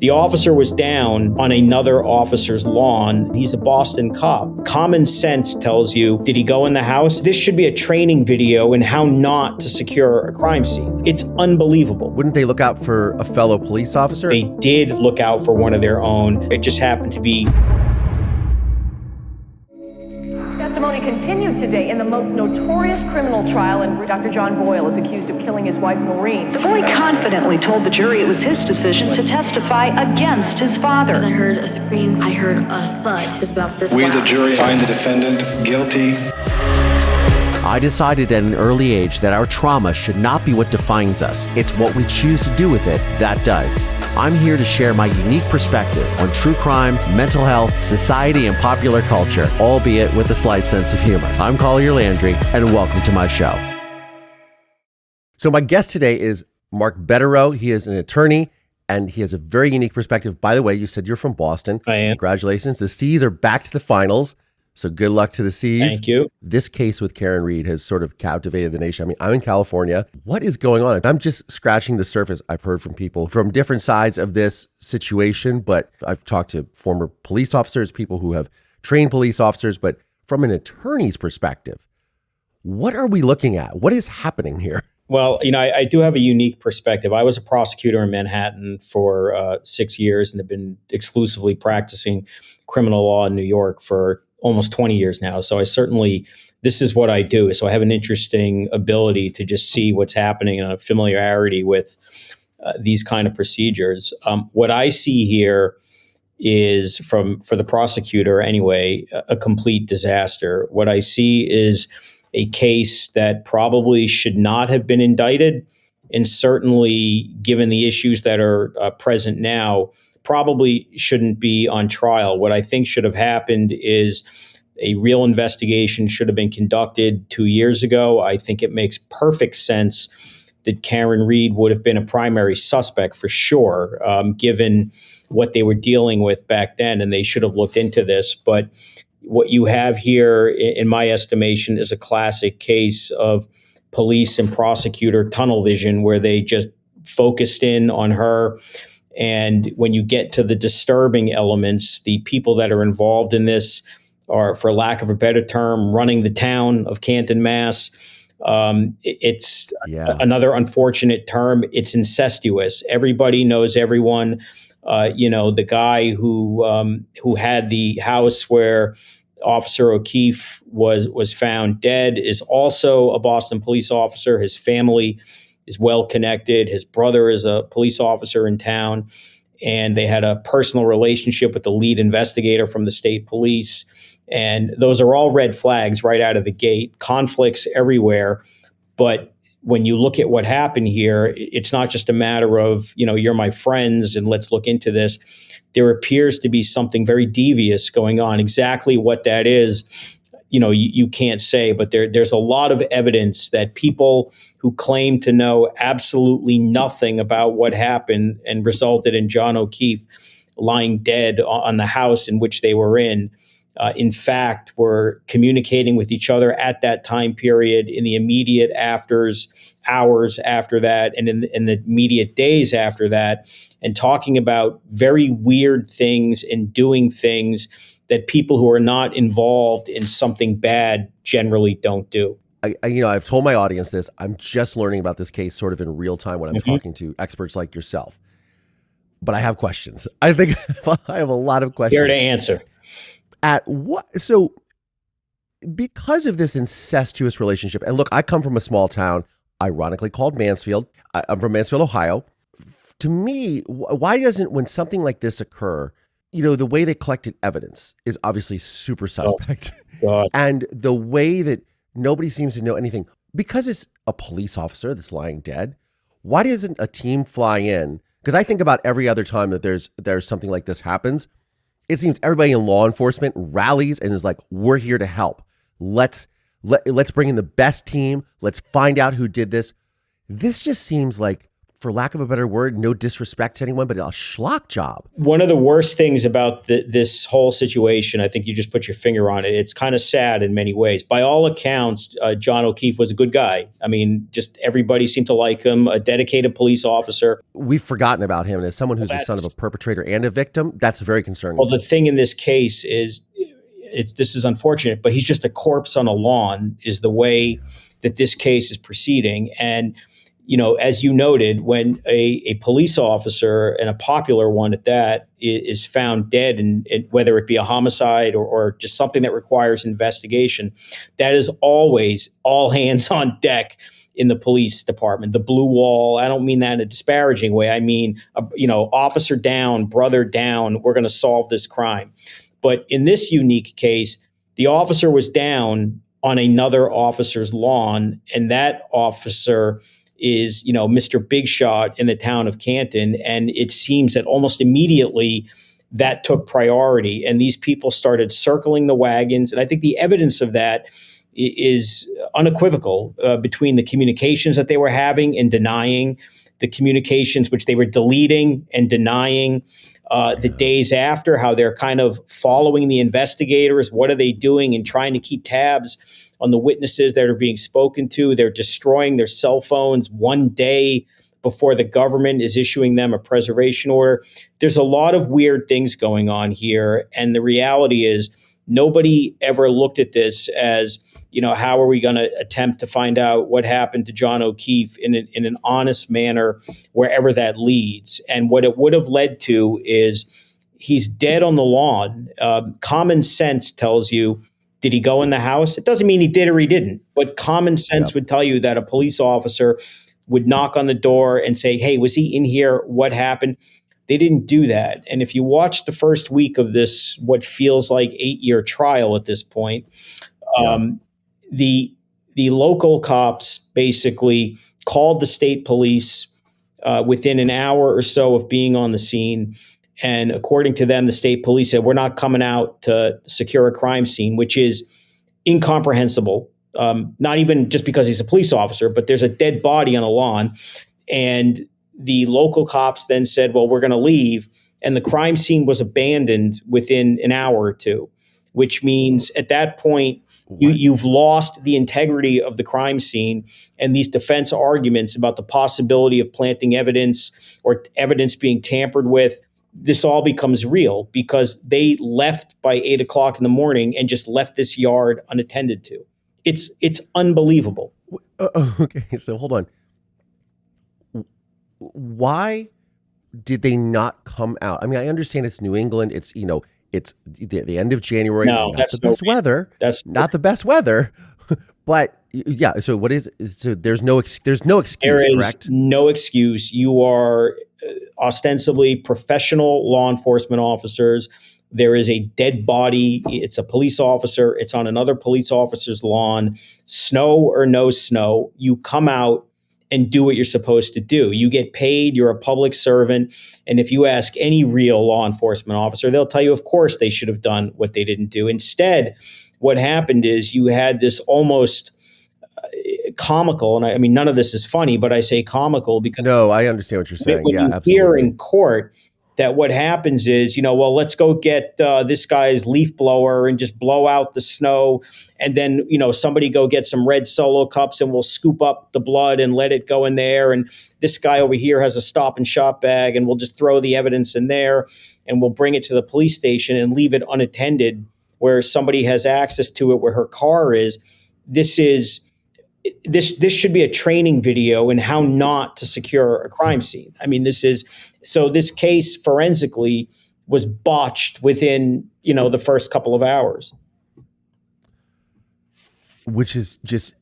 The officer was down on another officer's lawn. He's a Boston cop. Common sense tells you, did he go in the house? This should be a training video in how not to secure a crime scene. It's unbelievable. Wouldn't they look out for a fellow police officer? They did look out for one of their own. It just happened to be. Testimony continued today in the most notorious criminal trial, and Dr. John Boyle is accused of killing his wife, Maureen. The boy confidently told the jury it was his decision to testify against his father. I heard a scream, I heard a thud. It was about this We, loud. the jury, find the defendant guilty. I decided at an early age that our trauma should not be what defines us. It's what we choose to do with it that does. I'm here to share my unique perspective on true crime, mental health, society, and popular culture, albeit with a slight sense of humor. I'm Collier Landry, and welcome to my show. So my guest today is Mark Bederow. He is an attorney, and he has a very unique perspective. By the way, you said you're from Boston. I am. Congratulations. The C's are back to the finals. So good luck to the C's. Thank you. This case with Karen Reed has sort of captivated the nation. I mean, I'm in California. What is going on? I'm just scratching the surface. I've heard from people from different sides of this situation, but I've talked to former police officers, people who have trained police officers, but from an attorney's perspective, what are we looking at? What is happening here? Well, I do have a unique perspective. I was a prosecutor in Manhattan for 6 years and have been exclusively practicing criminal law in New York for almost 20 years now. So this is what I do. So I have an interesting ability to just see what's happening and a familiarity with these kind of procedures. What I see here is, for the prosecutor anyway, a complete disaster. What I see is a case that probably should not have been indicted, and certainly, given the issues that are present now, probably shouldn't be on trial. What I think should have happened is a real investigation should have been conducted 2 years ago. I think it makes perfect sense that Karen Reed would have been a primary suspect for sure, given what they were dealing with back then, and they should have looked into this. But what you have here, in my estimation, is a classic case of police and prosecutor tunnel vision, where they just focused in on her. And when you get to the disturbing elements, the people that are involved in this are, for lack of a better term, running the town of Canton, Mass. It's another unfortunate term. It's incestuous. Everybody knows everyone. The guy who had the house where Officer O'Keefe was found dead is also a Boston police officer. His family is well connected. His brother is a police officer in town, and they had a personal relationship with the lead investigator from the state police. And those are all red flags right out of the gate, conflicts everywhere. But when you look at what happened here, it's not just a matter of, you're my friends and let's look into this. There appears to be something very devious going on. Exactly what that is, you can't say, but there's a lot of evidence that people who claim to know absolutely nothing about what happened and resulted in John O'Keefe lying dead on the house in which they were in fact, were communicating with each other at that time period, in the immediate hours after that, and in the immediate days after that, and talking about very weird things and doing things that people who are not involved in something bad generally don't do. I've told my audience this. I'm just learning about this case sort of in real time when I'm talking to experts like yourself. But I have questions. I think I have a lot of questions. Here to answer. So because of this incestuous relationship, and look, I come from a small town, ironically called Mansfield. I'm from Mansfield, Ohio. To me, why doesn't, when something like this occur, the way they collected evidence is obviously super suspect. Oh, God. And the way that nobody seems to know anything, because it's a police officer that's lying dead, why doesn't a team fly in? Because I think about every other time that there's something like this happens, it seems everybody in law enforcement rallies and is like, we're here to help. Let's bring in the best team. Let's find out who did this. This just seems like, for lack of a better word, no disrespect to anyone, but a schlock job. One of the worst things about this whole situation, I think you just put your finger on it. It's kind of sad in many ways. By all accounts, John O'Keefe was a good guy. I mean, just everybody seemed to like him, a dedicated police officer. We've forgotten about him. And as someone who's the son of a perpetrator and a victim, that's very concerning. Well, the thing in this case is, this is unfortunate, but he's just a corpse on a lawn is the way that this case is proceeding. And as you noted, when a police officer, and a popular one at that, is found dead, and whether it be a homicide or just something that requires investigation, that is always all hands on deck in the police department. The blue wall, I don't mean that in a disparaging way. I mean, officer down, brother down, we're going to solve this crime. But in this unique case, the officer was down on another officer's lawn, and that officer is, Mr. Big Shot in the town of Canton. And it seems that almost immediately that took priority, and these people started circling the wagons. And I think the evidence of that is unequivocal between the communications that they were having and denying, the communications which they were deleting and denying, the days after, how they're kind of following the investigators. What are they doing, and trying to keep tabs on the witnesses that are being spoken to. They're destroying their cell phones one day before the government is issuing them a preservation order. There's a lot of weird things going on here. And the reality is nobody ever looked at this as, how are we going to attempt to find out what happened to John O'Keefe in an honest manner, wherever that leads. And what it would have led to is he's dead on the lawn. Common sense tells you, did he go in the house? It doesn't mean he did or he didn't, but common sense would tell you that a police officer would knock on the door and say, hey, was he in here? What happened? They didn't do that. And if you watch the first week of this, what feels like 8-year trial at this point, the local cops basically called the state police within an hour or so of being on the scene. And according to them, the state police said, we're not coming out to secure a crime scene, which is incomprehensible. Not even just because he's a police officer, but there's a dead body on a lawn. And the local cops then said, well, we're going to leave. And the crime scene was abandoned within an hour or two, which means at that point, you've lost the integrity of the crime scene. And these defense arguments about the possibility of planting evidence or evidence being tampered with, this all becomes real because they left by 8 o'clock in the morning and just left this yard unattended to. It's unbelievable. Okay, so hold on. Why did they not come out? I mean, I understand it's New England. It's, it's the end of January. No, not that's the best weather. That's not the best weather. But yeah, so what is? So there's no excuse. There is correct? No excuse. You are ostensibly professional law enforcement officers. There is a dead body. It's a police officer. It's on another police officer's lawn. Snow or no snow, you come out and do what you're supposed to do. You get paid. You're a public servant. And if you ask any real law enforcement officer, they'll tell you, of course, they should have done what they didn't do. Instead, what happened is you had this almost comical, and I mean, none of this is funny, but I say comical because no, I understand what you're saying. When yeah, you absolutely. hear in court that what happens is, well, let's go get this guy's leaf blower and just blow out the snow. And then, somebody go get some red Solo cups and we'll scoop up the blood and let it go in there. And this guy over here has a Stop and Shop bag and we'll just throw the evidence in there and we'll bring it to the police station and leave it unattended where somebody has access to it, where her car is. This should be a training video in how not to secure a crime scene. I mean, this case forensically was botched within, the first couple of hours. Which is just,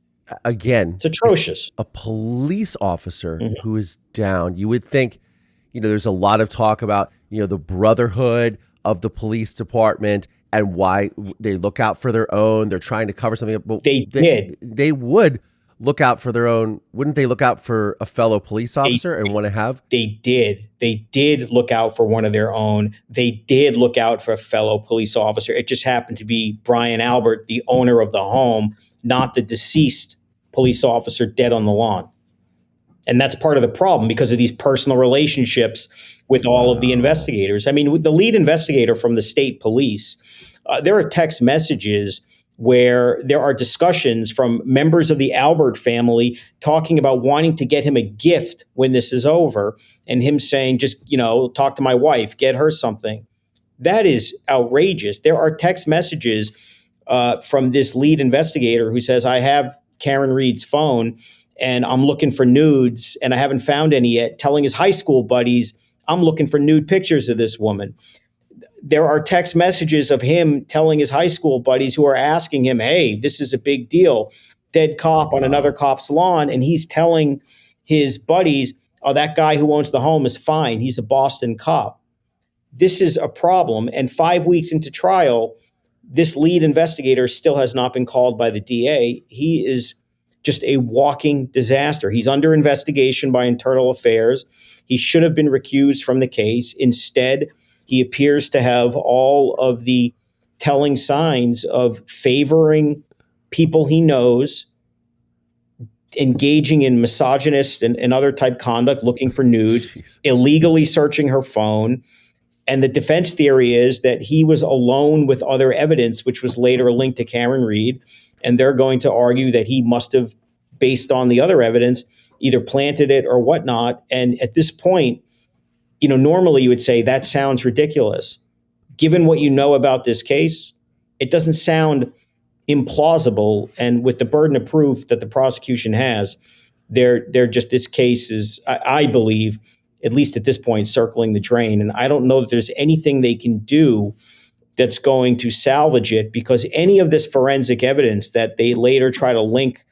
again, it's atrocious. A police officer who is down. You would think, there's a lot of talk about, the brotherhood of the police department and why they look out for their own. They're trying to cover something. But they would look out for their own. Wouldn't they look out for a fellow police officer and want to have? They did look out for one of their own. They did look out for a fellow police officer. It just happened to be Brian Albert, the owner of the home, not the deceased police officer dead on the lawn. And that's part of the problem because of these personal relationships with all of the investigators. I mean, with the lead investigator from the state police, there are text messages where there are discussions from members of the Albert family talking about wanting to get him a gift when this is over, and him saying, just, talk to my wife, get her something. That is outrageous. There are text messages from this lead investigator who says, I have Karen Reed's phone and I'm looking for nudes and I haven't found any yet, telling his high school buddies, I'm looking for nude pictures of this woman. There are text messages of him telling his high school buddies who are asking him, hey, this is a big deal. Dead cop on another cop's lawn. And he's telling his buddies, oh, that guy who owns the home is fine. He's a Boston cop. This is a problem. And 5 weeks into trial, this lead investigator still has not been called by the DA. He is just a walking disaster. He's under investigation by Internal Affairs. He should have been recused from the case. Instead, he appears to have all of the telling signs of favoring people he knows, engaging in misogynist and other type conduct, looking for nudes, illegally searching her phone. And the defense theory is that he was alone with other evidence, which was later linked to Karen Reed. And they're going to argue that he must have, based on the other evidence, either planted it or whatnot. And at this point, normally you would say that sounds ridiculous. Given what you know about this case, it doesn't sound implausible. And with the burden of proof that the prosecution has, they're just, this case is, I believe, at least at this point, circling the drain. And I don't know that there's anything they can do that's going to salvage it, because any of this forensic evidence that they later try to link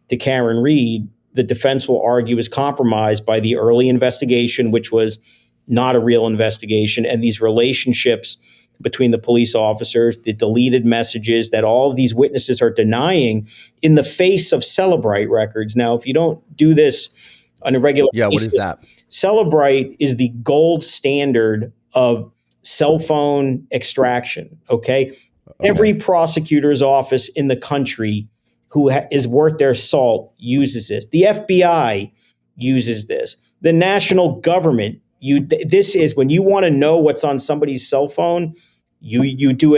to Karen Reed, the defense will argue is compromised by the early investigation, which was not a real investigation, and these relationships between the police officers, the deleted messages that all of these witnesses are denying in the face of Celebrite records. Now, if you don't do this on a regular basis, what is that? Celebrite is the gold standard of cell phone extraction. Okay. Every prosecutor's office in the country who is worth their salt uses this. The FBI uses this. The national government. This is when you want to know what's on somebody's cell phone. You do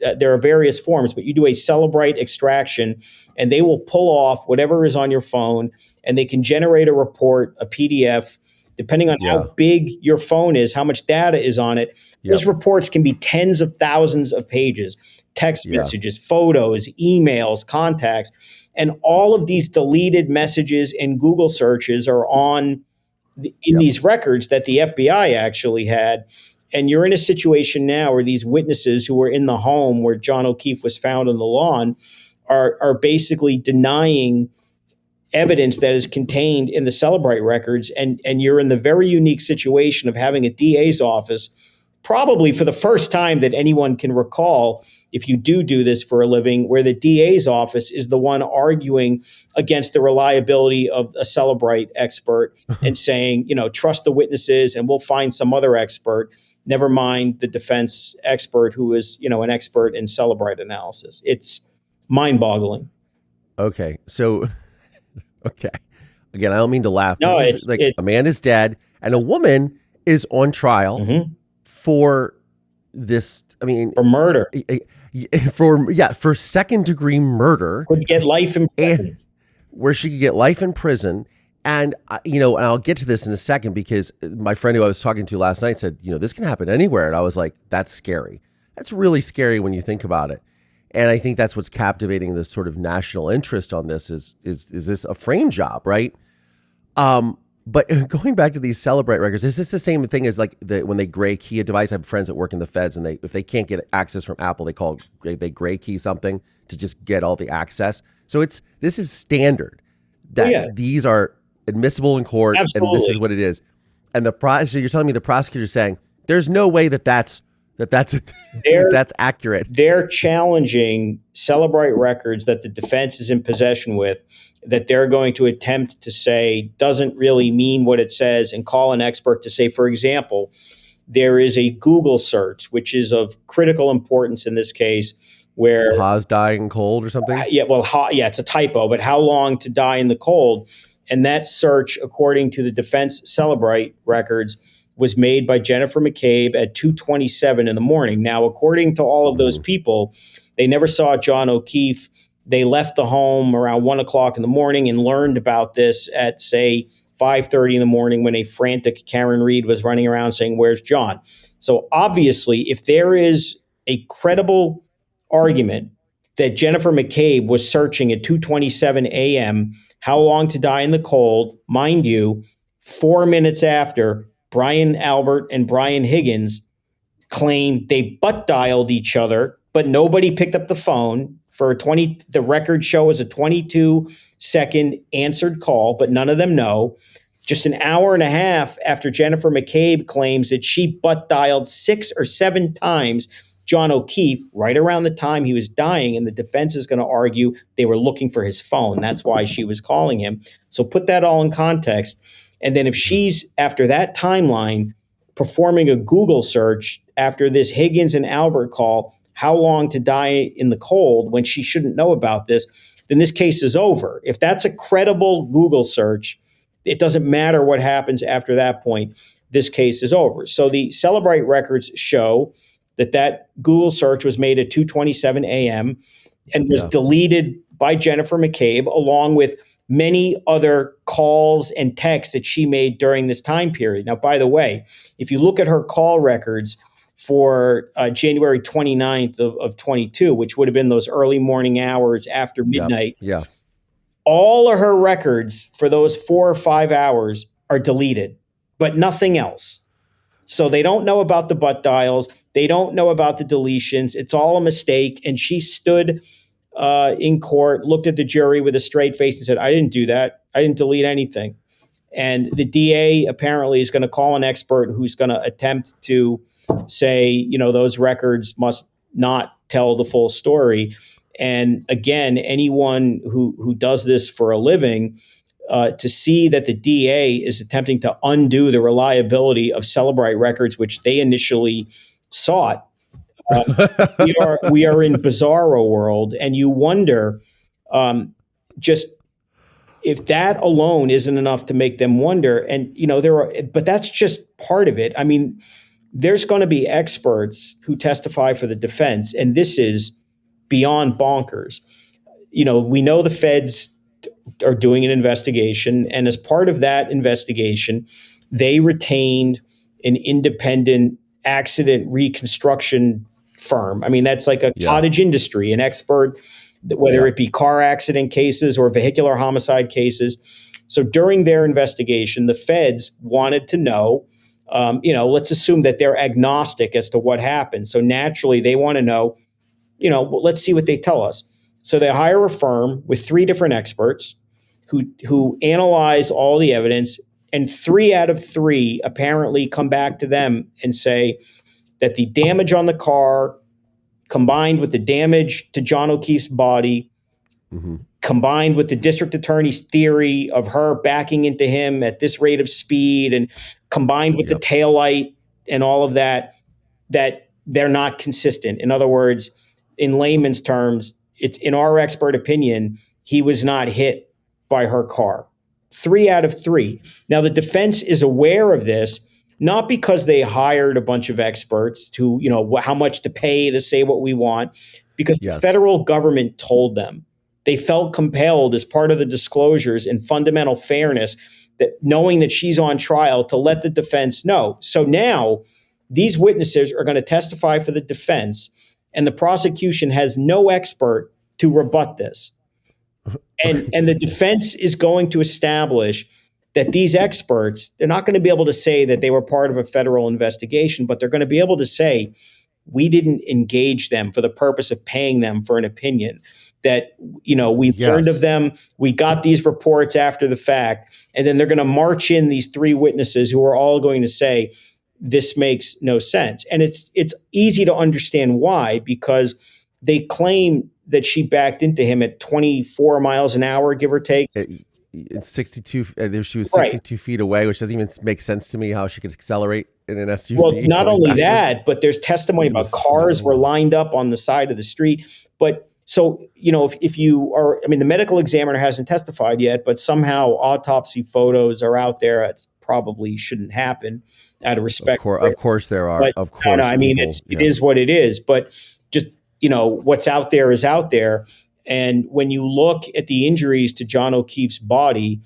there are various forms, but you do a Celebrite extraction, and they will pull off whatever is on your phone, and they can generate a report, a PDF, depending on how big your phone is, how much data is on it. Those reports can be tens of thousands of pages, text messages, photos, emails, contacts, and all of these deleted messages and Google searches are on in these records that the FBI actually had. And you're in a situation now where these witnesses who were in the home where John O'Keefe was found on the lawn are basically denying evidence that is contained in the Celebrite records. And you're in the very unique situation of having a DA's office, probably for the first time that anyone can recall, if you do this for a living, where the DA's office is the one arguing against the reliability of a Celebrite expert and saying, trust the witnesses and we'll find some other expert. Never mind the defense expert who is, an expert in Celebrite analysis. It's mind-boggling. Okay. So, again, I don't mean to laugh. No, it's a man is dead and a woman is on trial for this. I mean, for murder. For second degree murder. Could get life in prison. Where she could get life in prison. And, and I'll get to this in a second, because my friend who I was talking to last night said, this can happen anywhere. And I was like, that's scary. That's really scary when you think about it. And I think that's what's captivating this sort of national interest on this is this a frame job, right? But going back to these Celebrite records, is this the same thing as when they gray key a device? I have friends that work in the feds, and if they can't get access from Apple, they gray key something to just get all the access. So this is standard that these are admissible in court. Absolutely. And this is what it is. And so you're telling me the prosecutor's saying there's no way that's accurate. They're challenging Celebrite records that the defense is in possession with, that they're going to attempt to say doesn't really mean what it says, and call an expert to say, for example, there is a Google search, which is of critical importance in this case, where Ha's dying cold or something. It's a typo, but how long to die in the cold. And that search, according to the defense Celebrite records, was made by Jennifer McCabe at 2:27 in the morning. Now, according to all of those people, they never saw John O'Keefe. They left the home around 1 o'clock in the morning and learned about this at, say, 5:30 in the morning when a frantic Karen Reed was running around saying, "Where's John?" So obviously, if there is a credible argument that Jennifer McCabe was searching at 2:27 a.m., how long to die in the cold, mind you, 4 minutes after Brian Albert and Brian Higgins claimed they butt dialed each other, but nobody picked up the phone for the record show is a 22-second answered call, but none of them know. Just an hour and a half after Jennifer McCabe claims that she butt dialed 6 or 7 times John O'Keefe right around the time he was dying, and the defense is going to argue they were looking for his phone. That's why she was calling him. So put that all in context. And then if she's, after that timeline, performing a Google search after this Higgins and Albert call, how long to die in the cold, when she shouldn't know about this, then this case is over. If that's a credible Google search, it doesn't matter what happens after that point. This case is over. So the Celebrite records show that Google search was made at 2:27 a.m. and was deleted by Jennifer McCabe, along with many other calls and texts that she made during this time period. Now, by the way, if you look at her call records for January 29th of 22, which would have been those early morning hours after midnight, all of her records for those 4 or 5 hours are deleted, but nothing else. So they don't know about the butt dials. They don't know about the deletions. It's all a mistake. And she stood in court, looked at the jury with a straight face and said, "I didn't do that. I didn't delete anything." And the DA apparently is going to call an expert who's going to attempt to say, those records must not tell the full story. And again, anyone who does this for a living, to see that the DA is attempting to undo the reliability of Celebrite records, which they initially sought, we are in bizarro world. And you wonder just if that alone isn't enough to make them wonder. And, but that's just part of it. I mean, there's going to be experts who testify for the defense, and this is beyond bonkers. We know the feds are doing an investigation, and as part of that investigation, they retained an independent accident reconstruction firm. I mean, that's like a cottage industry, an expert, whether it be car accident cases or vehicular homicide cases. So during their investigation, the feds wanted to know, let's assume that they're agnostic as to what happened. So naturally, they want to know, let's see what they tell us. So they hire a firm with 3 different experts who analyze all the evidence, and 3 out of 3 apparently come back to them and say that the damage on the car, combined with the damage to John O'Keefe's body, combined with the district attorney's theory of her backing into him at this rate of speed, and combined with the taillight and all of that they're not consistent. In other words, in layman's terms, it's in our expert opinion, he was not hit by her car. 3 out of 3. Now, the defense is aware of this, not because they hired a bunch of experts to, how much to pay to say what we want, because the federal government told them. They felt compelled, as part of the disclosures and fundamental fairness, that knowing that she's on trial, to let the defense know. So now these witnesses are going to testify for the defense, and the prosecution has no expert to rebut this. And the defense is going to establish that these experts, they're not going to be able to say that they were part of a federal investigation, but they're going to be able to say, we didn't engage them for the purpose of paying them for an opinion. That, we learned of them, we got these reports after the fact, and then they're going to march in these 3 witnesses who are all going to say, this makes no sense. And it's easy to understand why, because they claim that she backed into him at 24 miles an hour, give or take. It's 62. She was 62 feet away, which doesn't even make sense to me how she could accelerate in an SUV. Well, not only that, but there's testimony about cars were lined up on the side of the street. But So, if you are, I mean, the medical examiner hasn't testified yet, but somehow autopsy photos are out there. It's probably shouldn't happen out of respect. Of course there are. But Of course. no, I mean, it is what it is. But just, what's out there is out there. And when you look at the injuries to John O'Keefe's body,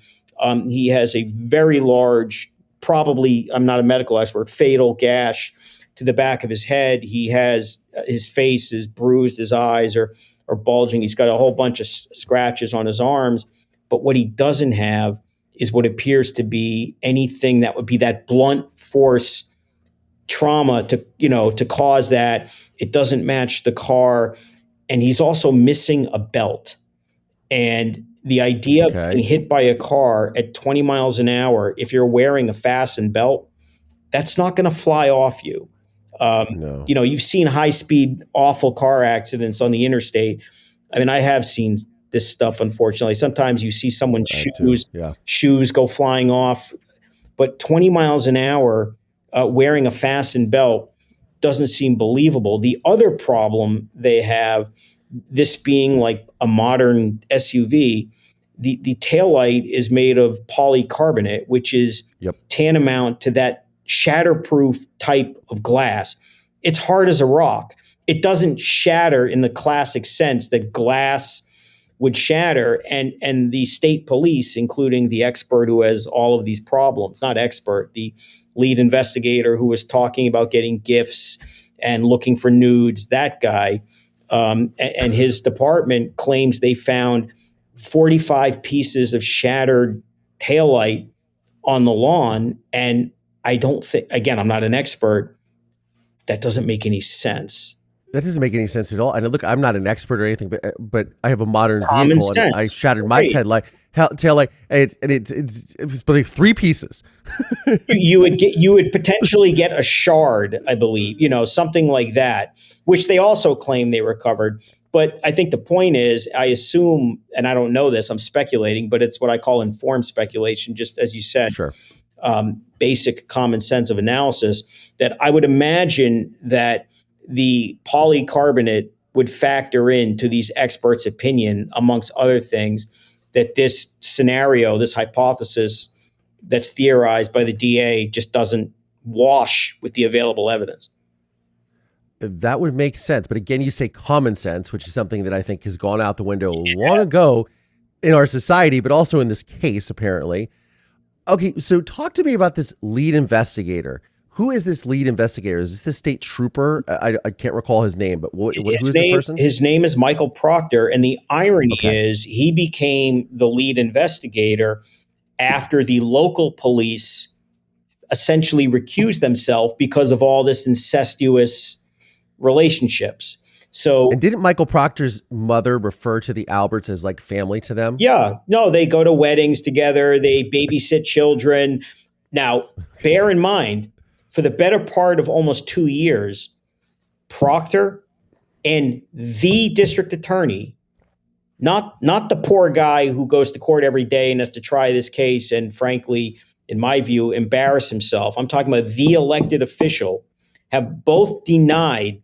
he has a very large, probably, I'm not a medical expert, fatal gash to the back of his head. He has his face is bruised, his eyes are bulging. He's got a whole bunch of scratches on his arms. But what he doesn't have is what appears to be anything that would be that blunt force trauma to cause that. It doesn't match the car. And he's also missing a belt. And the idea of being hit by a car at 20 miles an hour, if you're wearing a fastened belt, that's not going to fly off you. No. You've seen high-speed, awful car accidents on the interstate. I mean, I have seen this stuff, unfortunately. Sometimes you see someone's shoes go flying off. But 20 miles an hour wearing a fastened belt doesn't seem believable. The other problem they have, this being like a modern SUV, the taillight is made of polycarbonate, which is tantamount to that shatterproof type of glass. It's hard as a rock. It doesn't shatter in the classic sense that glass would shatter. And the state police, including the expert who has all of these problems, not expert, the lead investigator who was talking about getting gifts and looking for nudes, that guy, and his department claims they found 45 pieces of shattered taillight on the lawn. And I don't think, again, I'm not an expert, that doesn't make any sense. That doesn't make any sense at all. And look, I'm not an expert or anything, but I have a modern vehicle and I shattered my taillight, and it's like 3 pieces. you would potentially get a shard, I believe, something like that, which they also claim they recovered. But I think the point is, I assume, and I don't know this, I'm speculating, but it's what I call informed speculation, just as you said. Sure. Basic common sense of analysis, that I would imagine that the polycarbonate would factor into these experts' opinion, amongst other things, that this scenario, this hypothesis that's theorized by the DA just doesn't wash with the available evidence. That would make sense. But again, you say common sense, which is something that I think has gone out the window long ago in our society, but also in this case, apparently. Okay, so talk to me about this lead investigator. Who is this lead investigator? Is this the state trooper? I can't recall his name, but who is this person? His name is Michael Proctor, and the irony is he became the lead investigator after the local police essentially recused themselves because of all this incestuous relationships. So, and didn't Michael Proctor's mother refer to the Alberts as like family to them? Yeah, no, they go to weddings together. They babysit children. Now, bear in mind, for the better part of almost 2 years, Proctor and the district attorney, not the poor guy who goes to court every day and has to try this case and, frankly, in my view, embarrass himself. I'm talking about the elected official, have both denied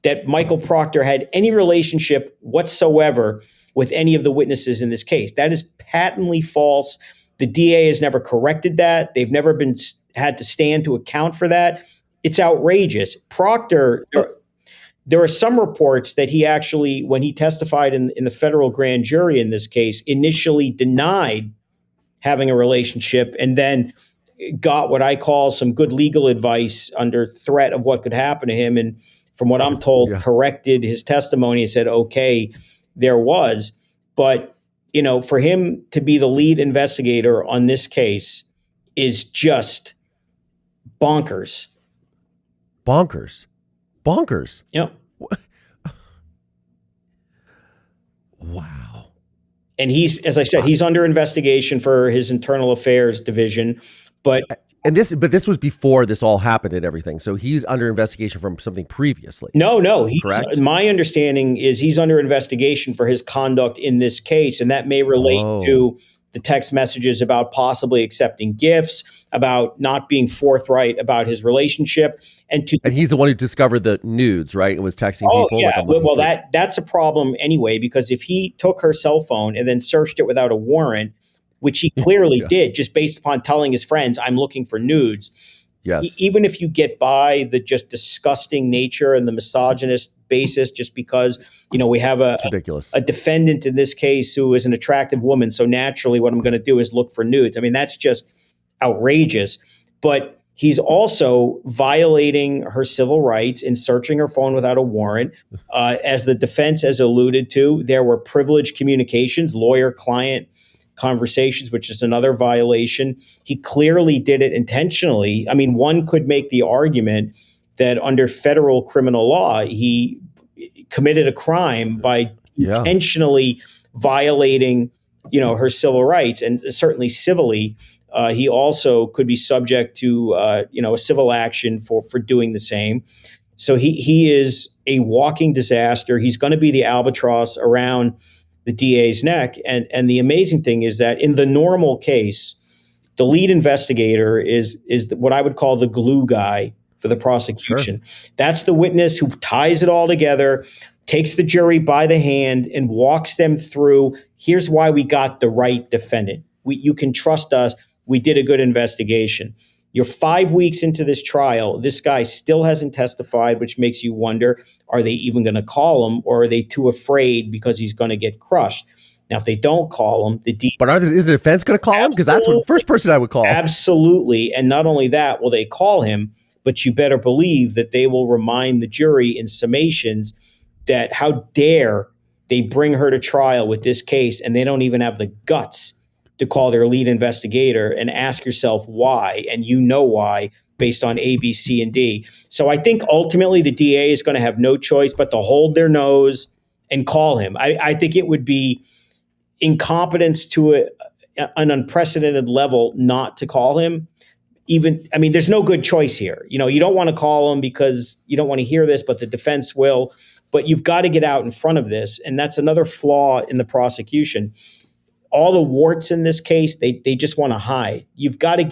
that Michael Proctor had any relationship whatsoever with any of the witnesses in this case. That is patently false. The DA has never corrected that. They've never had to stand to account for that. It's outrageous. Proctor, there are some reports that he actually, when he testified in the federal grand jury in this case, initially denied having a relationship and then got what I call some good legal advice under threat of what could happen to him. And from what I'm told, corrected his testimony and said, okay, there was. But, for him to be the lead investigator on this case is just bonkers. Bonkers. Yep. Wow. And he's, as I said, he's under investigation for his internal affairs division, but this was before this all happened and everything. So he's under investigation from something previously. No. Correct? My understanding is he's under investigation for his conduct in this case, and that may relate to the text messages about possibly accepting gifts, about not being forthright about his relationship. And he's the one who discovered the nudes, right? And was texting people. Yeah. Like, I'm looking Well, for... that's a problem anyway, because if he took her cell phone and then searched it without a warrant, which he clearly did, just based upon telling his friends, I'm looking for nudes. Yes. Even if you get by the just disgusting nature and the misogynist basis, just because, we have It's ridiculous. a defendant in this case who is an attractive woman. So naturally what I'm going to do is look for nudes. I mean, that's just outrageous. But he's also violating her civil rights in searching her phone without a warrant. As the defense has alluded to, there were privileged communications, lawyer-client conversations, which is another violation. He clearly did it intentionally. I mean, one could make the argument that under federal criminal law, he committed a crime by intentionally violating, her civil rights, and certainly civilly. He also could be subject to, a civil action for doing the same. So he is a walking disaster. He's going to be the albatross around the DA's neck. And the amazing thing is that in the normal case, the lead investigator is what I would call the glue guy for the prosecution. Sure. That's the witness who ties it all together, takes the jury by the hand, and walks them through, here's why we got the right defendant. You can trust us. We did a good investigation. You're 5 weeks into this trial. This guy still hasn't testified, which makes you wonder, are they even going to call him, or are they too afraid because he's going to get crushed? Now, if they don't call him, is the defense going to call him? Because that's the first person I would call. Absolutely. And not only that, will they call him, but you better believe that they will remind the jury in summations that how dare they bring her to trial with this case, and they don't even have the guts to call their lead investigator, and ask yourself why, and why, based on A, B, C, and D. So I think ultimately the DA is going to have no choice but to hold their nose and call him. I think it would be incompetence to an unprecedented level not to call him. There's no good choice here. You don't want to call him because you don't want to hear this, but the defense will. But you've got to get out in front of this, and that's another flaw in the prosecution. All the warts in this case, they just want to hide. You've got to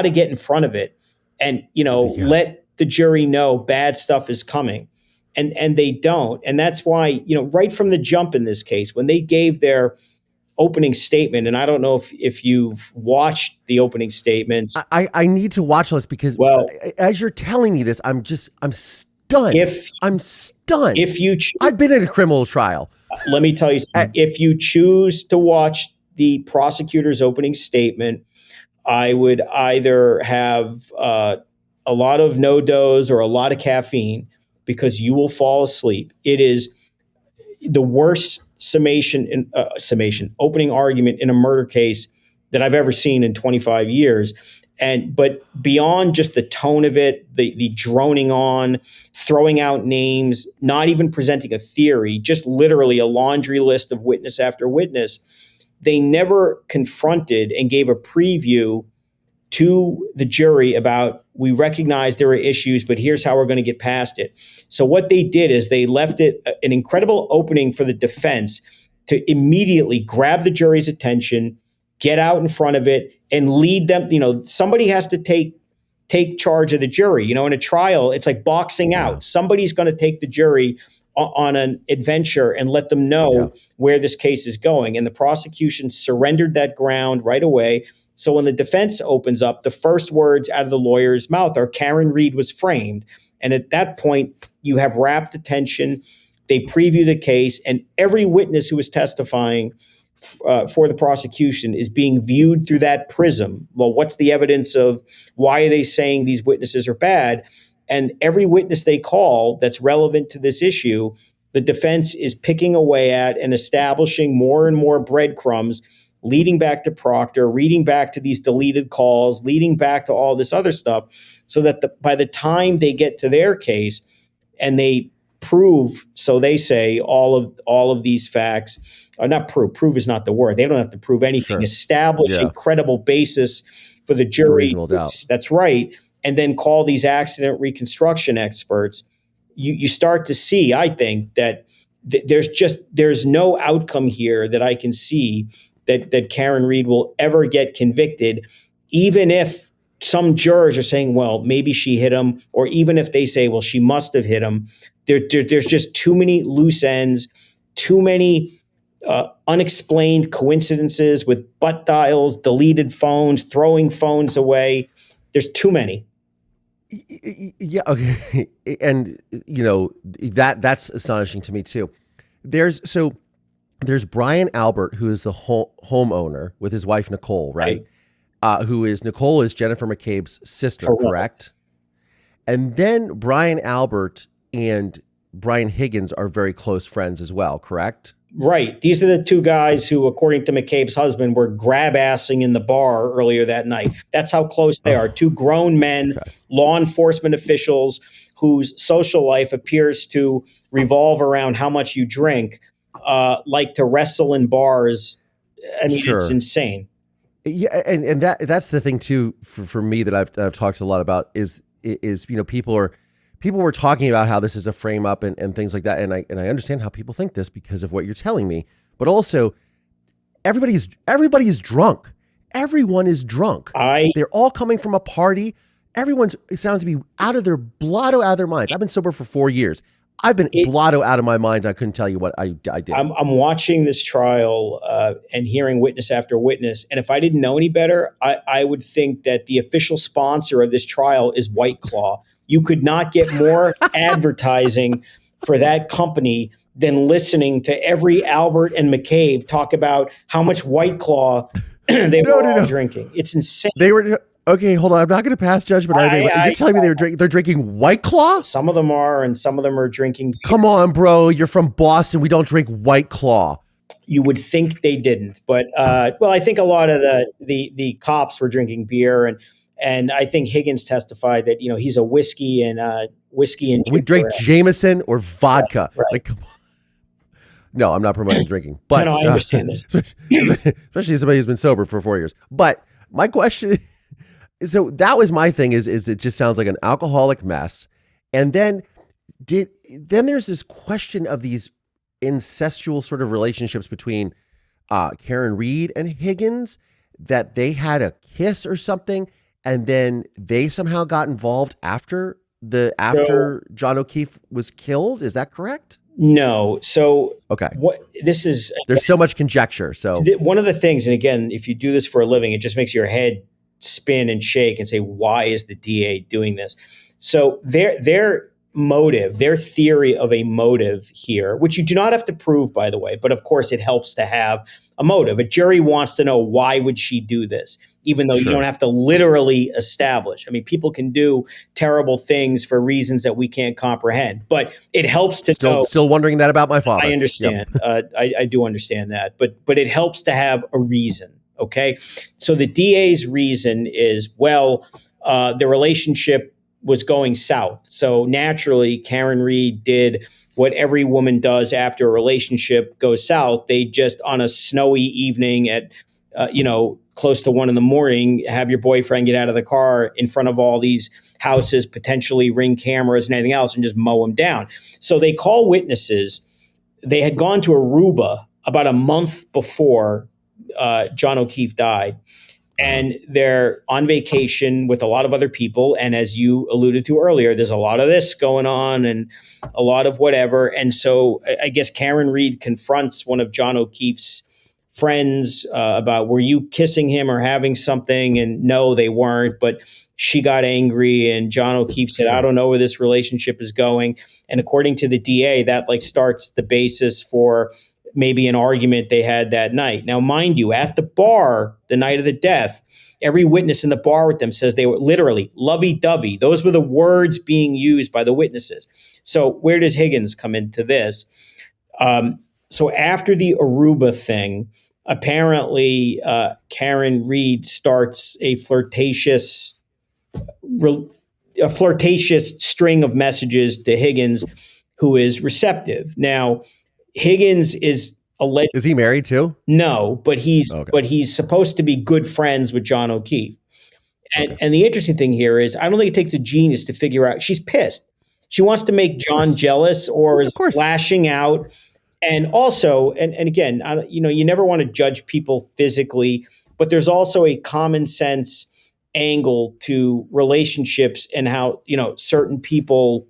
get in front of it, and let the jury know bad stuff is coming, and they don't. And that's why right from the jump in this case, when they gave their opening statement, and I don't know if you've watched the opening statements. I need to watch this because as you're telling me this, I'm stunned. I'm stunned. I've been in a criminal trial. Let me tell you something. If you choose to watch the prosecutor's opening statement, I would either have a lot of no-dose or a lot of caffeine, because you will fall asleep. It is the worst opening argument in a murder case that I've ever seen in 25 years. But beyond just the tone of it, the droning on, throwing out names, not even presenting a theory, just literally a laundry list of witness after witness, they never confronted and gave a preview to the jury about, we recognize there are issues, but here's how we're going to get past it. So what they did is they left it an incredible opening for the defense to immediately grab the jury's attention, get out in front of it, and lead them. Somebody has to take charge of the jury. In a trial, it's like boxing out. Somebody's going to take the jury on an adventure and let them know where this case is going. And the prosecution surrendered that ground right away. So when the defense opens up, the first words out of the lawyer's mouth are, Karen Reed was framed. And at that point, you have rapt attention. They preview the case, and every witness who is testifying for the prosecution is being viewed through that prism. Well, what's the evidence of why are they saying these witnesses are bad? And every witness they call that's relevant to this issue, the defense is picking away at and establishing more and more breadcrumbs, leading back to Proctor, leading back to these deleted calls, leading back to all this other stuff, so that by the time they get to their case and they prove, so they say, all of these facts, or not prove is not the word. They don't have to prove anything. Sure. Establish a credible basis for the jury. That's right. And then call these accident reconstruction experts. You start to see, I think, that there's no outcome here that I can see that Karen Reed will ever get convicted, even if some jurors are saying, well, maybe she hit him, or even if they say, well, she must have hit him. There's just too many loose ends, too many unexplained coincidences with butt dials, deleted phones, throwing phones away. There's too many. Yeah. Okay. And that's astonishing to me too. There's Brian Albert, who is the homeowner with his wife, Nicole, right? Nicole is Jennifer McCabe's sister, correct? And then Brian Albert and Brian Higgins are very close friends as well, correct? Right. These are the two guys who, according to McCabe's husband, were grab-assing in the bar earlier that night. That's how close they are. Two grown men, law enforcement officials whose social life appears to revolve around how much you drink, like to wrestle in bars. I mean, It's insane. Yeah, and that's the thing too for me that I've talked a lot about is people were talking about how this is a frame up and things like that, and I understand how people think this because of what you're telling me, but also everybody is drunk. Everyone is drunk. They're all coming from a party. It sounds to be out of their blotto, out of their minds. I've been sober for 4 years. I've been blotto out of my mind. I couldn't tell you what I did. I'm watching this trial and hearing witness after witness. And if I didn't know any better, I would think that the official sponsor of this trial is White Claw. You could not get more advertising for that company than listening to every Albert and McCabe talk about how much White Claw they were all drinking. It's insane. They were... Okay, hold on. I'm not going to pass judgment. You're telling me they're drinking White Claw? Some of them are, and some of them are drinking beer. Come on, bro. You're from Boston. We don't drink White Claw. You would think they didn't, but I think a lot of the cops were drinking beer, and I think Higgins testified that he's a whiskey and we drink Jameson or vodka. Right. Like, no, I'm not promoting drinking, but no, I understand this, especially somebody who's been sober for 4 years. But my question. So that was my thing is it just sounds like an alcoholic mess. And then there's this question of these incestual sort of relationships between Karen Reed and Higgins, that they had a kiss or something. And then they somehow got involved after John O'Keefe was killed. Is that correct? No. So okay. There's so much conjecture. So one of the things, and again, if you do this for a living, it just makes your head spin and shake and say, why is the DA doing this? So their motive, their theory of a motive here, which you do not have to prove, by the way, but of course it helps to have a motive. A jury wants to know, why would she do this? Even though you don't have to literally establish. I mean, people can do terrible things for reasons that we can't comprehend, but it helps to know. Still wondering that about my father. I understand. Yep. I do understand that, but it helps to have a reason. Okay. So the DA's reason is, the relationship was going south. So naturally, Karen Reed did what every woman does after a relationship goes south. They just, on a snowy evening at, close to 1 a.m, have your boyfriend get out of the car in front of all these houses, potentially Ring cameras and anything else, and just mow them down. So they call witnesses. They had gone to Aruba about a month before John O'Keefe died, and they're on vacation with a lot of other people. And as you alluded to earlier, there's a lot of this going on and a lot of whatever. And so I guess Karen Reed confronts one of John O'Keefe's friends about, were you kissing him or having something? And no, they weren't, but she got angry, and John O'Keefe said, I don't know where this relationship is going. And according to the DA, that starts the basis for maybe an argument they had that night. Now, mind you, at the bar, the night of the death, every witness in the bar with them says they were literally lovey-dovey. Those were the words being used by the witnesses. So where does Higgins come into this? So after the Aruba thing, apparently Karen Reed starts a flirtatious string of messages to Higgins, who is receptive. Now, Higgins is alleged. Is he married too? No, but he's supposed to be good friends with John O'Keefe. And the interesting thing here is, I don't think it takes a genius to figure out she's pissed. She wants to make John jealous, or is lashing out. And also, and again, you never want to judge people physically, but there's also a common sense angle to relationships and how, certain people,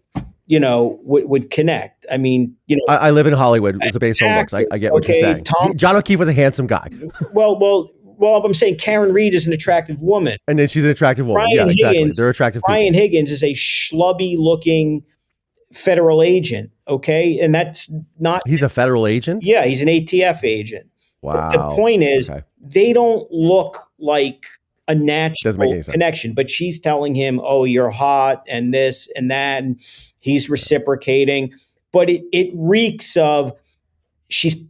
would connect. I mean, I live in Hollywood. It's a base on looks. I get what you're saying. John O'Keefe was a handsome guy. Well, I'm saying Karen Reed is an attractive woman. And then she's an attractive woman. Brian Exactly. Higgins, They're attractive people. Brian Higgins is a schlubby looking federal agent. Okay. And that's not. He's a federal agent? Yeah. He's an ATF agent. Wow. The point is, they don't look like a natural connection, but she's telling him, oh, you're hot and this and that. And he's reciprocating, but it reeks of she's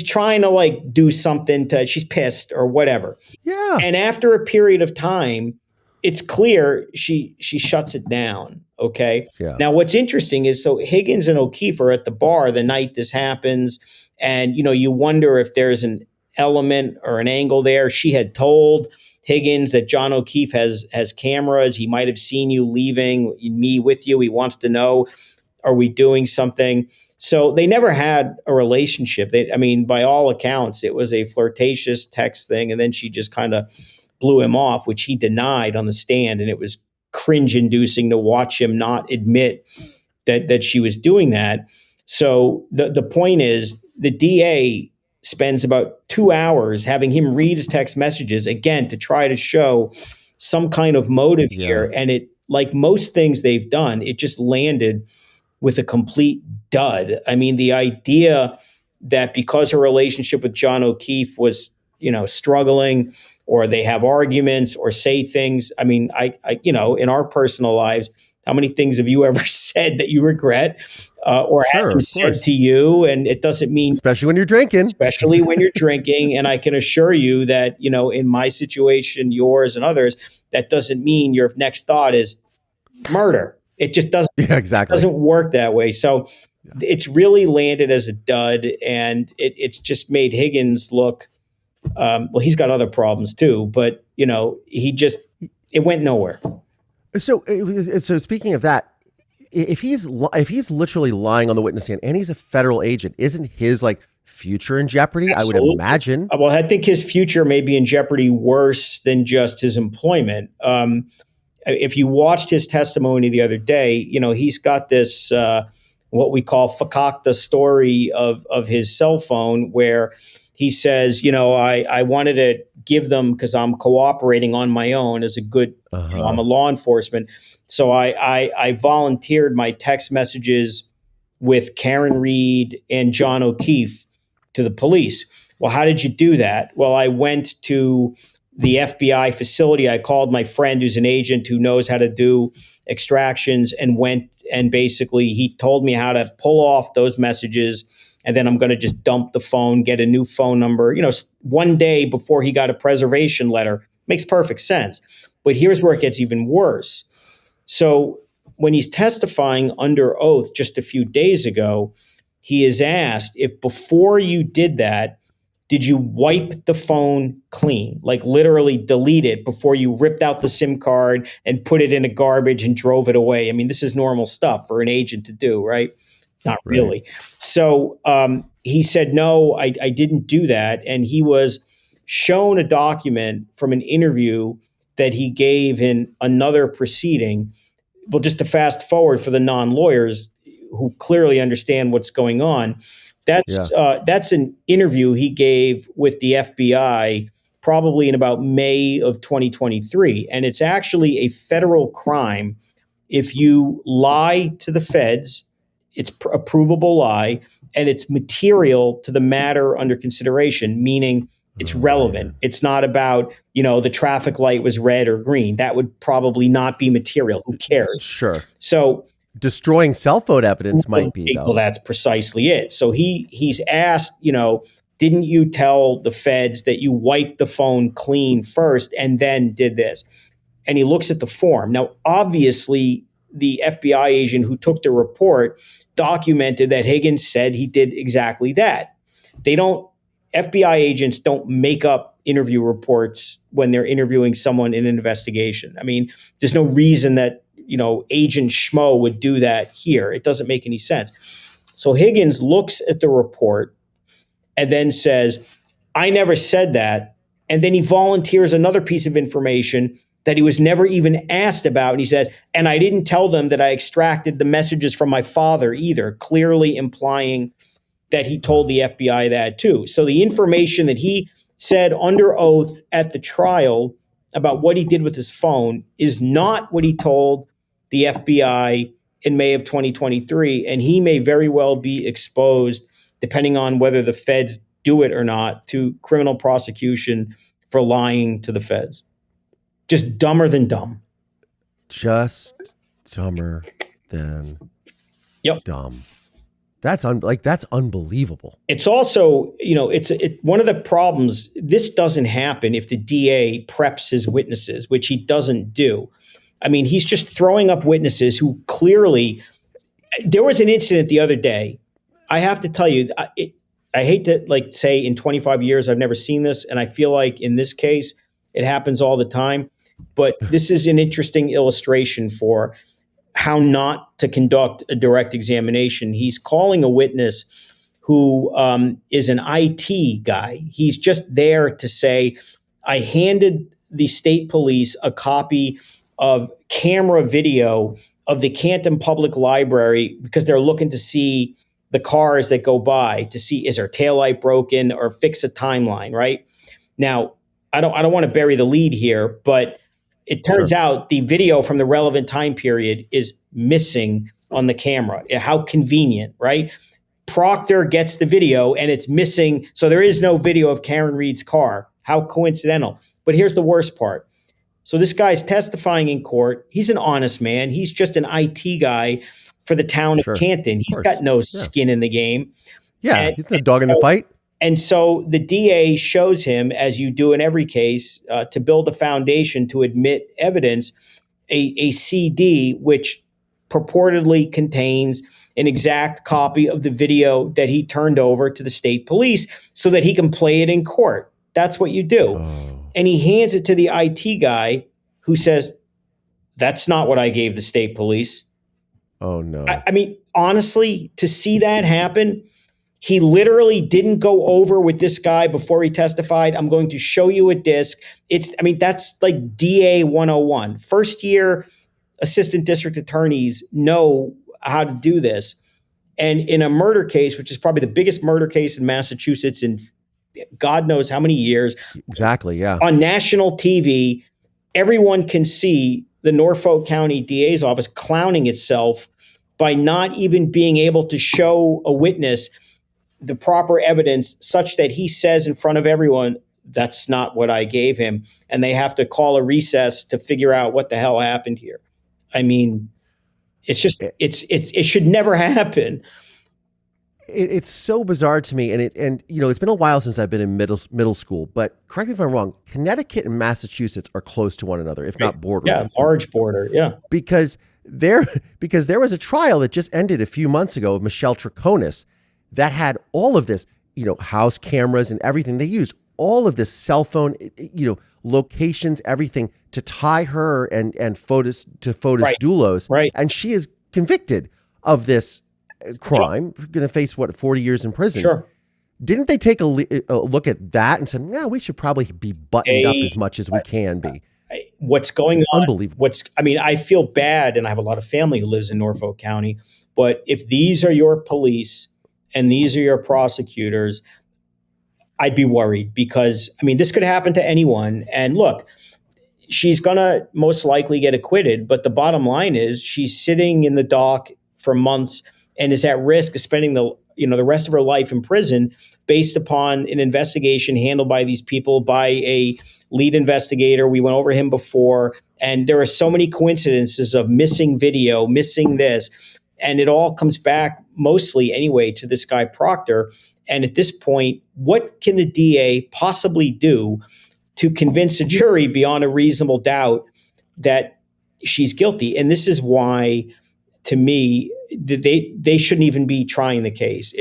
trying to do something she's pissed or whatever. Yeah. And after a period of time, it's clear she shuts it down. Okay. Yeah. Now, what's interesting is, so Higgins and O'Keefe are at the bar the night this happens. And, you wonder if there's an element or an angle there. She had told Higgins that John O'Keefe has cameras. He might have seen you leaving, me with you. He wants to know, are we doing something? So they never had a relationship. By all accounts, it was a flirtatious text thing. And then she just kind of blew him off, which he denied on the stand. And it was cringe inducing to watch him not admit that she was doing that. So the point is, the DA spends about 2 hours having him read his text messages again to try to show some kind of motive here. And it, like most things they've done, it just landed with a complete dud. I mean, the idea that because her relationship with John O'Keefe was, struggling, or they have arguments or say things. I mean, I in our personal lives, how many things have you ever said that you regret or haven't said to you? And it doesn't mean, especially when you're drinking, And I can assure you that, in my situation, yours and others, that doesn't mean your next thought is murder. It just doesn't, doesn't work that way. So it's really landed as a dud, and it's just made Higgins look, he's got other problems too, but it went nowhere. So speaking of that, if he's literally lying on the witness stand and he's a federal agent, isn't his future in jeopardy? Absolutely. I would imagine. Well, I think his future may be in jeopardy worse than just his employment. If you watched his testimony the other day, he's got this what we call fakakta story of his cell phone, where he says, I wanted to give them because I'm cooperating on my own as a good, I'm a law enforcement. So I volunteered my text messages with Karen Reed and John O'Keefe to the police. Well, how did you do that? Well, I went to the FBI facility. I called my friend who's an agent who knows how to do extractions, and went, and basically he told me how to pull off those messages. And then I'm going to just dump the phone, get a new phone number, one day before he got a preservation letter. Makes perfect sense. But here's where it gets even worse. So when he's testifying under oath just a few days ago, he is asked if before you did that, did you wipe the phone clean, literally delete it before you ripped out the SIM card and put it in a garbage and drove it away? I mean, this is normal stuff for an agent to do, right? Not really. Right. So he said, no, I didn't do that. And he was shown a document from an interview that he gave in another proceeding. Well, just to fast forward for the non-lawyers who clearly understand what's going on, that's an interview he gave with the FBI probably in about May of 2023. And it's actually a federal crime if you lie to the feds. It's a provable lie, and it's material to the matter under consideration, meaning it's relevant. It's not about, the traffic light was red or green. That would probably not be material. Who cares? Sure. So destroying cell phone evidence might be, though. Well, that's precisely it. So he's asked, didn't you tell the feds that you wiped the phone clean first and then did this? And he looks at the form. Now, obviously, the FBI agent who took the report documented that Higgins said he did exactly that. FBI agents don't make up interview reports when they're interviewing someone in an investigation. I mean, there's no reason that, Agent Schmo would do that here. It doesn't make any sense. So Higgins looks at the report and then says, I never said that. And then he volunteers another piece of information that he was never even asked about. And he says, and I didn't tell them that I extracted the messages from my father either, clearly implying that he told the FBI that too. So the information that he said under oath at the trial about what he did with his phone is not what he told the FBI in May of 2023. And he may very well be exposed, depending on whether the feds do it or not, to criminal prosecution for lying to the feds. Just dumber than dumb. Just dumber than dumb. That's unbelievable. It's also, one of the problems. This doesn't happen if the DA preps his witnesses, which he doesn't do. I mean, he's just throwing up witnesses who clearly. There was an incident the other day. I have to tell you, I hate to say in 25 years I've never seen this, and I feel like in this case it happens all the time. But this is an interesting illustration for how not to conduct a direct examination. He's calling a witness who is an IT guy. He's just there to say, I handed the state police a copy of camera video of the Canton Public Library because they're looking to see the cars that go by, to see is their taillight broken or fix a timeline, right? Now, I don't want to bury the lead here, but it turns out the video from the relevant time period is missing on the camera. How convenient, right? Proctor gets the video and it's missing. So there is no video of Karen Reed's car. How coincidental. But here's the worst part. So this guy's testifying in court. He's an honest man. He's just an IT guy for the town of Canton. He's got no skin in the game. Yeah, he's a dog in the fight. And so the DA shows him, as you do in every case, to build a foundation to admit evidence, a CD which purportedly contains an exact copy of the video that he turned over to the state police so that he can play it in court. That's what you do. Oh. And he hands it to the IT guy who says, that's not what I gave the state police. Oh, no. I mean, honestly, to see that happen, he literally didn't go over with this guy before he testified. I'm going to show you a disc. That's like DA 101. First year assistant district attorneys know how to do this. And in a murder case, which is probably the biggest murder case in Massachusetts in God knows how many years. Exactly, yeah. On national TV, everyone can see the Norfolk County DA's office clowning itself by not even being able to show a witness the proper evidence such that he says in front of everyone, that's not what I gave him. And they have to call a recess to figure out what the hell happened here. I mean, it's just, it should never happen. It's so bizarre to me. And it's been a while since I've been in middle school, but correct me if I'm wrong. Connecticut and Massachusetts are close to one another, if not border. Yeah. Large border. Yeah. Because there was a trial that just ended a few months ago of Michelle Troconis that had all of this, house cameras and everything. They used all of this cell phone, locations, everything to tie her and Fotis Doulos. Right. And she is convicted of this crime, going to face 40 years in prison. Sure. Didn't they take a look at that and said, we should probably be buttoned up as much as we can be? What's going on? Unbelievable. I feel bad, and I have a lot of family who lives in Norfolk County, but if these are your police and these are your prosecutors, I'd be worried because, this could happen to anyone. And look, she's going to most likely get acquitted, but the bottom line is she's sitting in the dock for months and is at risk of spending the rest of her life in prison based upon an investigation handled by these people, by a lead investigator. We went over him before, and there are so many coincidences of missing video, missing this, and it all comes back mostly anyway to this guy Proctor. And at this point, what can the DA possibly do to convince a jury beyond a reasonable doubt that she's guilty? And this is why, to me, they shouldn't even be trying the case.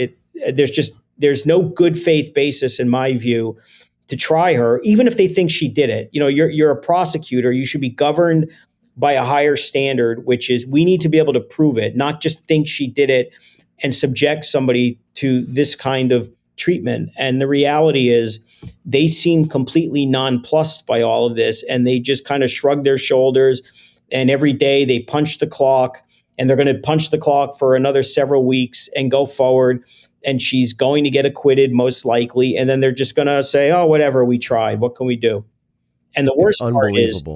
There's no good faith basis, in my view, to try her, even if they think she did it. You're a prosecutor. You should be governed by a higher standard, which is we need to be able to prove it, not just think she did it and subject somebody to this kind of treatment. And the reality is they seem completely nonplussed by all of this, and they just kind of shrug their shoulders, and every day they punch the clock, and they're going to punch the clock for another several weeks and go forward, and she's going to get acquitted most likely, and then they're just going to say, oh, whatever, we tried, what can we do? And the worst part is,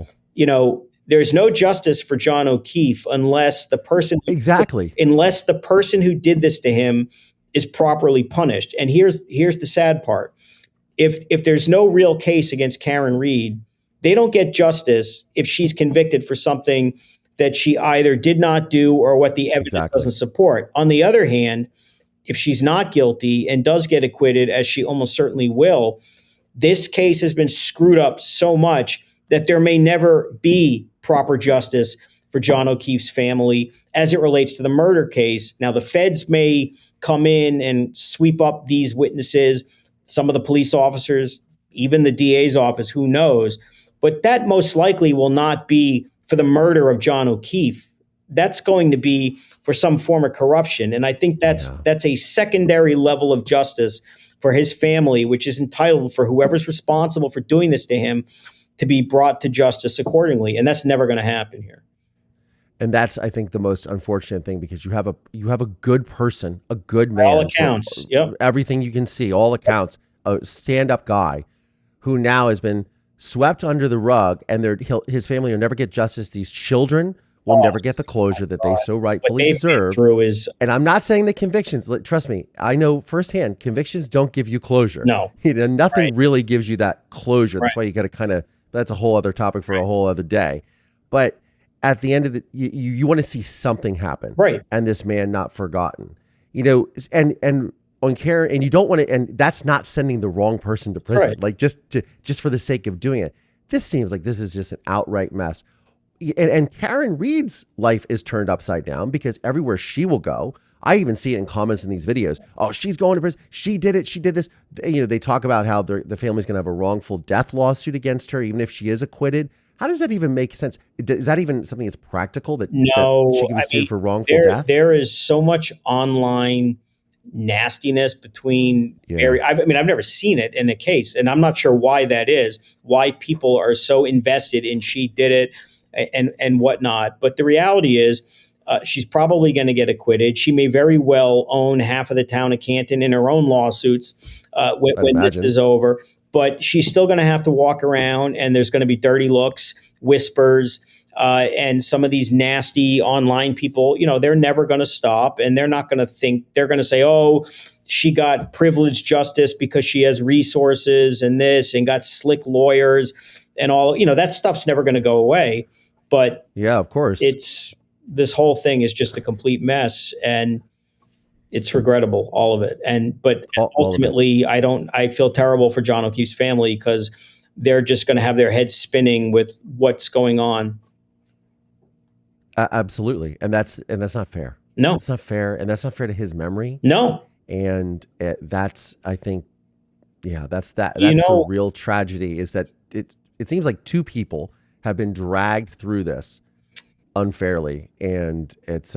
there's no justice for John O'Keefe unless the person who did this to him is properly punished. And here's the sad part. If there's no real case against Karen Reed, they don't get justice if she's convicted for something that she either did not do or what the evidence doesn't support. On the other hand, if she's not guilty and does get acquitted, as she almost certainly will, this case has been screwed up so much that there may never be proper justice for John O'Keefe's family as it relates to the murder case. Now, the feds may come in and sweep up these witnesses, some of the police officers, even the DA's office, who knows? But that most likely will not be for the murder of John O'Keefe. That's going to be for some form of corruption. And I think that's a secondary level of justice for his family, which is entitled for whoever's responsible for doing this to him to be brought to justice accordingly. And that's never going to happen here. And that's, I think, the most unfortunate thing, because you have a good person, a good man. All accounts. Yep. Everything you can see, all accounts, a stand-up guy who now has been swept under the rug, and his family will never get justice. These children will never get the closure that they so rightfully deserve. And I'm not saying that convictions, trust me, I know firsthand, convictions don't give you closure. No. Nothing really gives you that closure. That's why you got to kind of, that's a whole other topic for a whole other day. But at the end of you want to see something happen. Right. And this man not forgotten. And on Karen, and you don't want to, and that's not sending the wrong person to prison. Right. Like just for the sake of doing it. This seems like this is just an outright mess. And Karen Reed's life is turned upside down, because everywhere she will go, I even see it in comments in these videos. Oh, she's going to prison. She did it. She did this. They talk about how the family's going to have a wrongful death lawsuit against her, even if she is acquitted. How does that even make sense? Is that even something that's practical, that she can be sued for wrongful death? There is so much online nastiness between I've never seen it in a case, and I'm not sure why that is, why people are so invested in she did it and whatnot. But the reality is, she's probably going to get acquitted. She may very well own half of the town of Canton in her own lawsuits when this is over. But she's still going to have to walk around, and there's going to be dirty looks, whispers, and some of these nasty online people, they're never going to stop, and they're not going to think, they're going to say, oh, she got privileged justice because she has resources and this, and got slick lawyers and all, that stuff's never going to go away. But yeah, of course, this whole thing is just a complete mess, and it's regrettable, all of it. But ultimately, I feel terrible for John O'Keefe's family, because they're just going to have their heads spinning with what's going on. Absolutely. And that's not fair. No, it's not fair. And that's not fair to his memory. No. And that's, I think, that's the real tragedy, is that it seems like two people have been dragged through this unfairly. And it's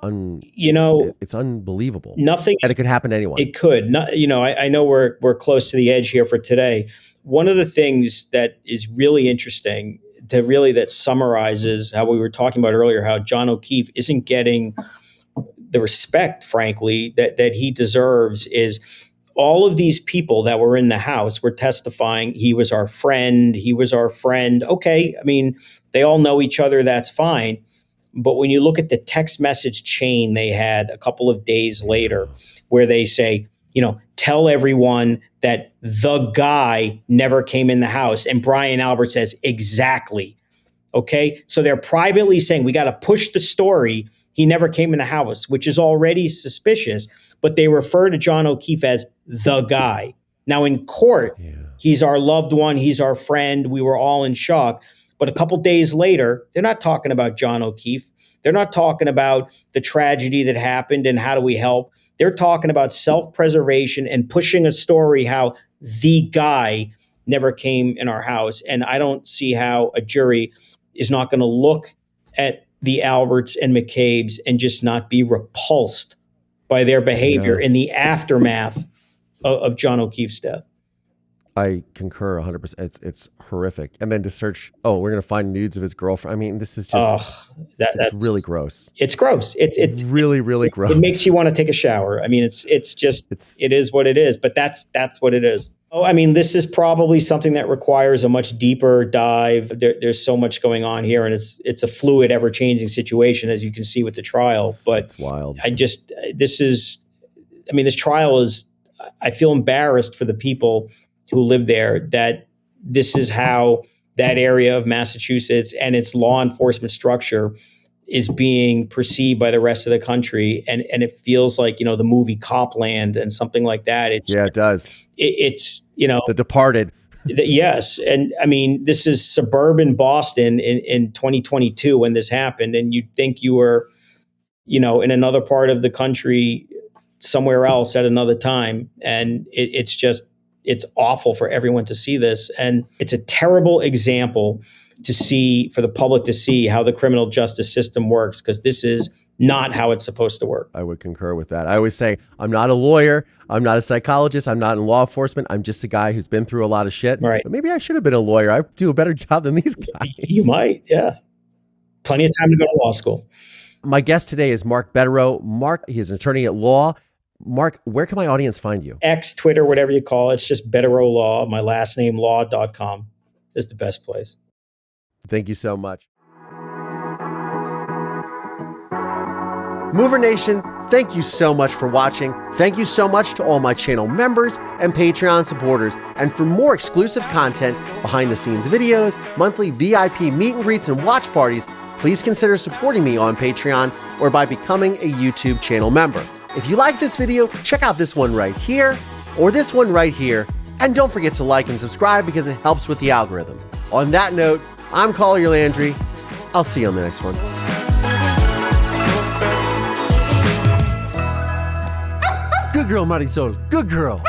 unbelievable. Nothing, and it could happen to anyone. It could. I know we're close to the edge here for today. One of the things that is really interesting, that summarizes how we were talking about earlier, how John O'Keefe isn't getting the respect, frankly, that he deserves, is all of these people that were in the house were testifying. He was our friend. He was our friend. Okay. They all know each other. That's fine. But when you look at the text message chain they had a couple of days later, where they say, tell everyone that the guy never came in the house. And Brian Albert says, exactly. Okay. So they're privately saying, we got to push the story. He never came in the house, which is already suspicious. But they refer to John O'Keefe as the guy. Now in court, he's our loved one. He's our friend. We were all in shock. But a couple days later, they're not talking about John O'Keefe. They're not talking about the tragedy that happened and how do we help. They're talking about self-preservation and pushing a story how the guy never came in our house. And I don't see how a jury is not going to look at the Alberts and McCabes and just not be repulsed by their behavior in the aftermath of John O'Keefe's death. I concur 100%. It's horrific. And then to search, we're going to find nudes of his girlfriend. I mean, this is just, that's really gross. It's gross. It's really, really gross. It makes you want to take a shower. I mean, it is what it is, but that's what it is. Oh, I mean, this is probably something that requires a much deeper dive. There's so much going on here, and it's a fluid, ever-changing situation, as you can see with the trial. But it's wild. This trial is, I feel embarrassed for the people who live there, that this is how that area of Massachusetts and its law enforcement structure is being perceived by the rest of the country. And it feels like, the movie Copland and something like that. It does. It's The Departed. Yes. And I mean, this is suburban Boston in 2022 when this happened. And you'd think you were, in another part of the country, somewhere else at another time. And it's awful for everyone to see this. And it's a terrible example for the public to see how the criminal justice system works, because this is not how it's supposed to work. I would concur with that. I always say, I'm not a lawyer. I'm not a psychologist. I'm not in law enforcement. I'm just a guy who's been through a lot of shit. Right. But maybe I should have been a lawyer. I do a better job than these guys. You might, yeah. Plenty of time to go to law school. My guest today is Mark Bederow. Mark, he is an attorney at law. Mark, where can my audience find you? X, Twitter, whatever you call it. It's just Bederow Law. My last name, law.com is the best place. Thank you so much. Mover Nation, thank you so much for watching. Thank you so much to all my channel members and Patreon supporters. And for more exclusive content, behind the scenes videos, monthly VIP meet and greets and watch parties, please consider supporting me on Patreon or by becoming a YouTube channel member. If you like this video, check out this one right here or this one right here. And don't forget to like and subscribe because it helps with the algorithm. On that note, I'm Collier Landry. I'll see you on the next one. Good girl, Marisol. Good girl.